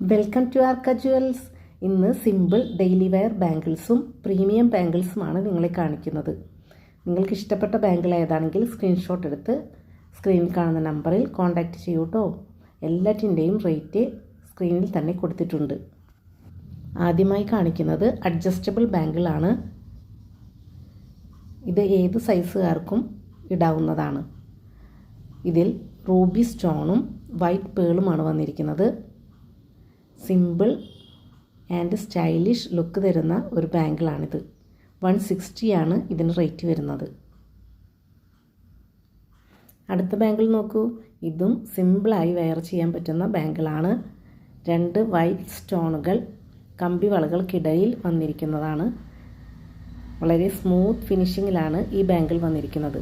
Welcome to Arka jewels. ഇന്ന് simple daily wear ബാംഗിൾസും premium ബാംഗിൾസുമാണ് നിങ്ങളെ കാണിക്കുന്നത്. നിങ്ങൾക്ക് ഇഷ്ടപ്പെട്ട ബാംഗിൾ ഏതാണെങ്കിൽ സ്ക്രീൻഷോട്ട് എടുത്ത് സ്ക്രീനിൽ കാണുന്ന നമ്പറിൽ കോൺടാക്റ്റ് ചെയ്യൂ കേട്ടോ. എല്ലാറ്റിൻ്റെയും റേറ്റ് സ്ക്രീനിൽ തന്നെ കൊടുത്തിട്ടുണ്ട്. ആദ്യമായി കാണിക്കുന്നത് അഡ്ജസ്റ്റബിൾ ബാംഗിളാണ്. ഇത് ഏത് സൈസുകാർക്കും ഇടാവുന്നതാണ്. ഇതിൽ റൂബി സ്റ്റോണും വൈറ്റ് പേളുമാണ് വന്നിരിക്കുന്നത്. സിമ്പിൾ ആൻഡ് സ്റ്റൈലിഷ് ലുക്ക് തരുന്ന ഒരു ബാംഗിളാണിത്. 160 ആണ് ഇതിന് റേറ്റ് വരുന്നത്. അടുത്ത ബാംഗിൾ നോക്കൂ. ഇതും സിമ്പിളായി വെയർ ചെയ്യാൻ പറ്റുന്ന ബാംഗിളാണ്. 2 വൈറ്റ് സ്റ്റോണുകൾ കമ്പി വളകൾക്കിടയിൽ വന്നിരിക്കുന്നതാണ്. വളരെ സ്മൂത്ത് ഫിനിഷിങ്ങിലാണ് ഈ ബാംഗിൾ വന്നിരിക്കുന്നത്.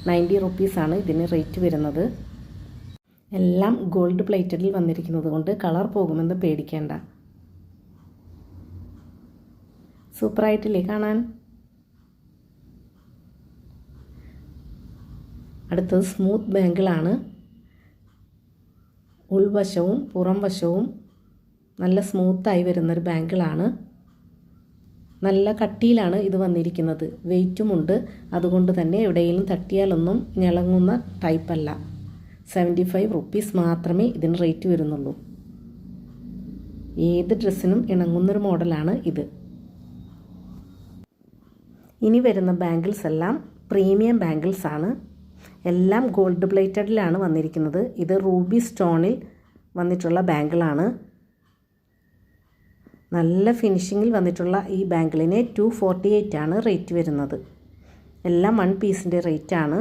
90 റുപ്പീസാണ് ഇതിന് റേറ്റ് വരുന്നത്. എല്ലാം ഗോൾഡ് പ്ലേറ്റഡിൽ വന്നിരിക്കുന്നത് കൊണ്ട് കളർ പോകുമെന്ന് പേടിക്കേണ്ട. സൂപ്പറായിട്ടില്ലേ കാണാൻ? അടുത്തത് സ്മൂത്ത് ബാംഗിളാണ്. ഉൾവശവും പുറം വശവും നല്ല സ്മൂത്തായി വരുന്നൊരു ബാംഗിളാണ്. നല്ല കട്ടിയിലാണ് ഇത് വന്നിരിക്കുന്നത്. വെയ്റ്റുമുണ്ട്. അതുകൊണ്ട് തന്നെ എവിടെയെങ്കിലും തട്ടിയാലൊന്നും ഞെളങ്ങുന്ന ടൈപ്പല്ല. 75 റുപ്പീസ് മാത്രമേ ഇതിന് റേറ്റ് വരുന്നുള്ളൂ. ഏത് ഡ്രസ്സിനും ഇണങ്ങുന്നൊരു മോഡലാണ് ഇത്. ഇനി വരുന്ന ബാംഗിൾസ് എല്ലാം പ്രീമിയം ബാംഗിൾസ് ആണ്. എല്ലാം ഗോൾഡ് പ്ലേറ്റഡിലാണ് വന്നിരിക്കുന്നത്. ഇത് റൂബി സ്റ്റോണിൽ വന്നിട്ടുള്ള ബാംഗിളാണ്. നല്ല ഫിനിഷിങ്ങിൽ വന്നിട്ടുള്ള ഈ ബാംഗിളിന് 248 ആണ് റേറ്റ് വരുന്നത്. എല്ലാം 1 പീസിൻ്റെ റേറ്റാണ്.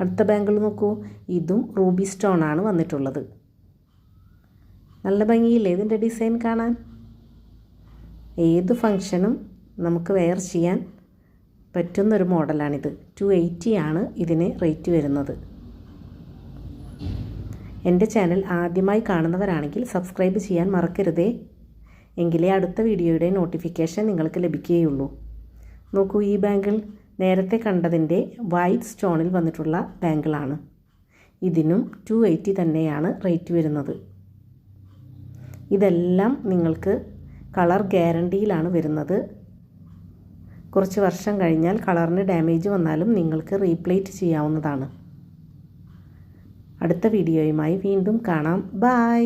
അടുത്ത ബാംഗിൾ നോക്കൂ. ഇതും റൂബി സ്റ്റോൺ ആണ് വന്നിട്ടുള്ളത്. നല്ല ഭംഗിയില്ലേ ഇതിൻ്റെ ഡിസൈൻ കാണാൻ? ഏത് ഫങ്ഷനും നമുക്ക് വെയർ ചെയ്യാൻ പറ്റുന്നൊരു മോഡലാണിത്. 280 ആണ് ഇതിന് റേറ്റ് വരുന്നത്. എൻ്റെ ചാനൽ ആദ്യമായി കാണുന്നവരാണെങ്കിൽ സബ്സ്ക്രൈബ് ചെയ്യാൻ മറക്കരുതേ. എങ്കിലേ അടുത്ത വീഡിയോയുടെ നോട്ടിഫിക്കേഷൻ നിങ്ങൾക്ക് ലഭിക്കുകയുള്ളൂ. നോക്കൂ, ഈ ബാംഗിൾ നേരത്തെ കണ്ടതിൻ്റെ വൈറ്റ് സ്റ്റോണിൽ വന്നിട്ടുള്ള ബാംഗിളാണ്. ഇതിനും 280 തന്നെയാണ് റേറ്റ് വരുന്നത്. ഇതെല്ലാം നിങ്ങൾക്ക് കളർ ഗ്യാരണ്ടിയിലാണ് വരുന്നത്. കുറച്ച് വർഷം കഴിഞ്ഞാൽ കളറിന് ഡാമേജ് വന്നാലും നിങ്ങൾക്ക് റീപ്ലേറ്റ് ചെയ്യാവുന്നതാണ്. അടുത്ത വീഡിയോയുമായി വീണ്ടും കാണാം. ബൈ.